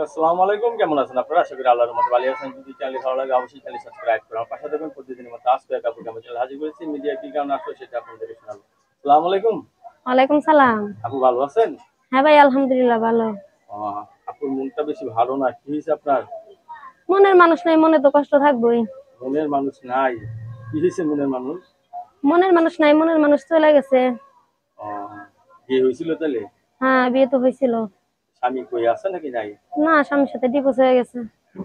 আসসালামু আলাইকুম, কেমন আছেন আপনারা? আশা করি আল্লাহর রহমতে ভালো আছেন। যদি চ্যানেল ভালো লাগে অবশ্যই চ্যানেল সাবস্ক্রাইব করুন। আমার পাশে থাকবেন প্রতিদিনের মতো আজকে এক আপুকে আমি চ্যানেল হাজির করেছি। মিডিয়া কি কারণে আসলো সেটা আপনাদেরকে শোনাবো। আসসালামু আলাইকুম। ওয়ালাইকুম সালাম। আপু ভালো আছেন? হ্যাঁ ভাই, আলহামদুলিল্লাহ ভালো। আপুর মনটা বেশি ভালো না, কি হয়েছে আপনার? মনের মানুষ নাই, মনে তো কষ্ট থাকবোই। মনের মানুষ নাই? কি হয়েছে মনের মানুষ? মনের মানুষ নাই, মনের মানুষ চলে গেছে। আহ, বিয়ে হয়েছিল তাহলে? হ্যাঁ, বিয়ে তো হয়েছিল। স্বামী কই আছে নাকি নাই? না, স্বামীর সাথে ডিভোর্স হয়ে গেছে।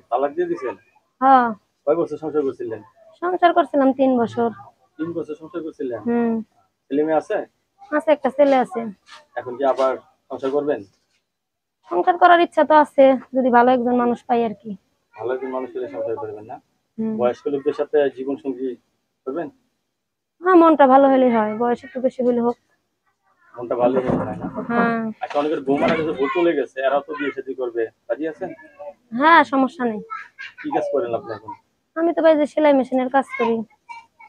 তালাক দিয়ে দিছেন? হ্যাঁ। কয় বছর সংসার করছিলেন? সংসার করছিলাম 3 বছর। 3 বছর সংসার করছিলেন? হুম। ছেলে মেয়ে আছে? আছে, একটা ছেলে আছে। এখন কি আবার সংসার করবেন? সংসার করার ইচ্ছা তো আছে, যদি ভালো একজন মানুষ পাই আর কি। ভালো একজন মানুষের সংসার করবেন না? হুম। বয়স্ক লোকদের সাথে জীবন সঙ্গী করবেন? হ্যাঁ, মনটা ভালো হলেই হয়, বয়স একটু বেশি হলে হোক। মনটা ভালো হলে হয় না? হ্যাঁ। আচ্ছা, অনেকের বউ মারা গেছে, বউ চলে গেছে, এরা তো বিয়ে শাদী করবে, রাজি আছেন? হ্যাঁ, সমস্যা নেই। কি কাজ করেন আপনি এখন? আমি তো ভাই যে সেলাই মেশিনের কাজ করি।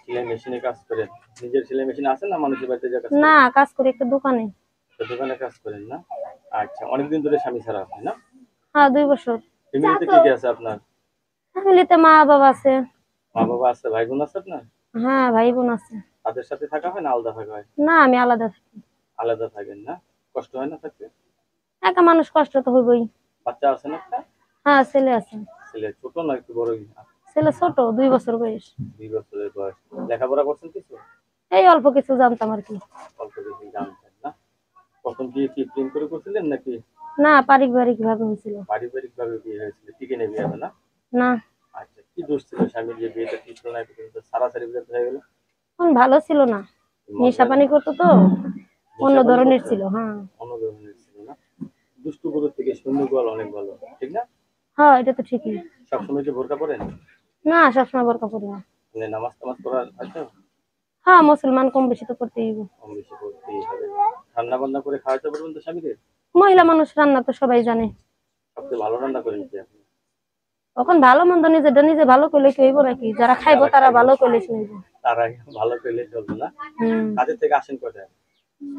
সেলাই মেশিনে কাজ করেন? নিজের সেলাই মেশিন আছে না মানুষের বাড়িতে যা কাজ না, করেন? কাজ করি একটা দোকানে। তো দোকানে কাজ করেন না? আচ্ছা, অনেকদিন ধরে স্বামী ছাড়া আপনি না? হ্যাঁ, 2 বছর। ফ্যামিলিতে কে কে আছে আপনার? ফ্যামিলিতে মা বাবা আছে। মা বাবা আছে, ভাই বোন আছে আপনার? হ্যাঁ, ভাই বোন আছে। তাদের সাথে থাকা হয় না আলাদা থাকা হয়? না, আমি আলাদা থাকি। আলাদা থাকেন না? কষ্ট হয় না থাকতে? একা মানুষ, কষ্ট তো হইবই। বাচ্চা আছে না একটা? হ্যাঁ, ছেলে আছে। ছেলে ছোট না একটু বড়ই? ছেলে ছোট, 2 বছর বয়স। 2 বছরের বয়স। লেখাপড়া করছেন কিছু? এই অল্প কিছু জানতাম আর কি। অল্প কিছু জানতেন না? প্রথম বিয়ে কি প্রেম করে করছিলেন নাকি না, পারিবারিক ভাবে হয়েছিল। পারিবারিক ভাবে বিয়ে হয়েছিল? টিকে নেই বিয়ে হবে না? না। আচ্ছা, কি দোষ ছিল স্বামীর যে বিয়েটা ঠিক হলো না, কিন্তু সারাসারি বিয়ে হয়ে গেল? এখন ভালো ছিল না। নেশা মজা পানি করতো তো। অন্য নেশা পানি ধরনের করতো? ছিল, হ্যাঁ। অন্য ধরনের ছিল না? দুষ্টু গরুর থেকে শূন্য গোয়াল অনেক ভালো, ঠিক না? হ্যাঁ, এটা তো ঠিকই। সবসময় কি বোরকা পরেন? না, সবসময় বোরকা পরি না। মানে নামাজ টামাজ পড়ার হয়তো হ্যাঁ, মুসলমান, কম বেশি তো করতেই হইব। কম বেশি পড়তেই হবে। রান্না বান্না করে খাওয়াতে পারবেন তো স্বামীকে? মহিলা মানুষ, রান্না তো সবাই জানে। সবচেয়ে ভালো রান্না করেন কি আপনি? এখন ভালো মন্দ নিজেটা নিজে ভালো করলে কি হইব নাকি, যারা খাইবো যারা তারা খাইবে ভালো করলে শুনবো। তারা ভালো পেলে চলবে না? হম। কাজের থেকে আসেন কোথায়?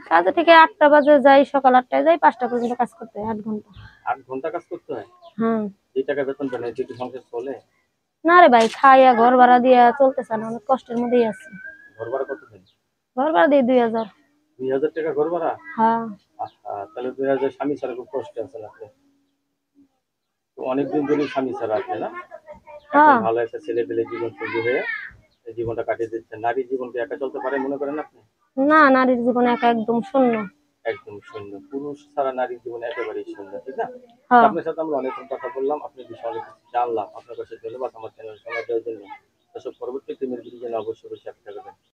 কাজে থেকে 8টা বাজে যাই, সকাল 8টায় যাই, 5টা পর্যন্ত কাজ করতে হয়, 8 ঘন্টা। 8 ঘন্টা কাজ করতে হয়? হ্যাঁ। যে টাকা বেতন পেন এতে কি সংসার চলে? না রে ভাই, খাইয়া ঘর ভাড়া দিয়া চলতেছে না, অনেক কষ্টের মধ্যেই আছে। ঘর ভাড়া কত দেন? ঘর ভাড়া দিই 2,000। 2,000 টাকা ঘর ভাড়া? হ্যাঁ। তাহলে 2,000 স্বামী ছাড়া খুব কষ্ট আছেন আপনি। তো অনেকদিন ধরে স্বামী ছাড়া আপনি না? এখন হ্যাঁ। ভালো একটা ছেলে পেলে জীবন সঙ্গী হয়ে এই জীবনটা কাটিয়ে দিচ্ছেন। নারী জীবনকে একা চলতে পারে মনে করেন আপনি? না, নারীর জীবন একা একদম শূন্য। একদম শূন্য। পুরুষ ছাড়া নারীর জীবন একেবারেই শূন্য, ঠিক না? তো হ্যাঁ। আপনার সাথে আমরা অনেকক্ষণ কথা বললাম, আপনি বিষয়ে অনেক কিছু জানলাম। আপনার কাছে ধন্যবাদ আমার চ্যানেল সময় দেওয়ার জন্য। এসব পরবর্তী টিমের ভিডিও যেন অবশ্যই সাথে থাকবেন।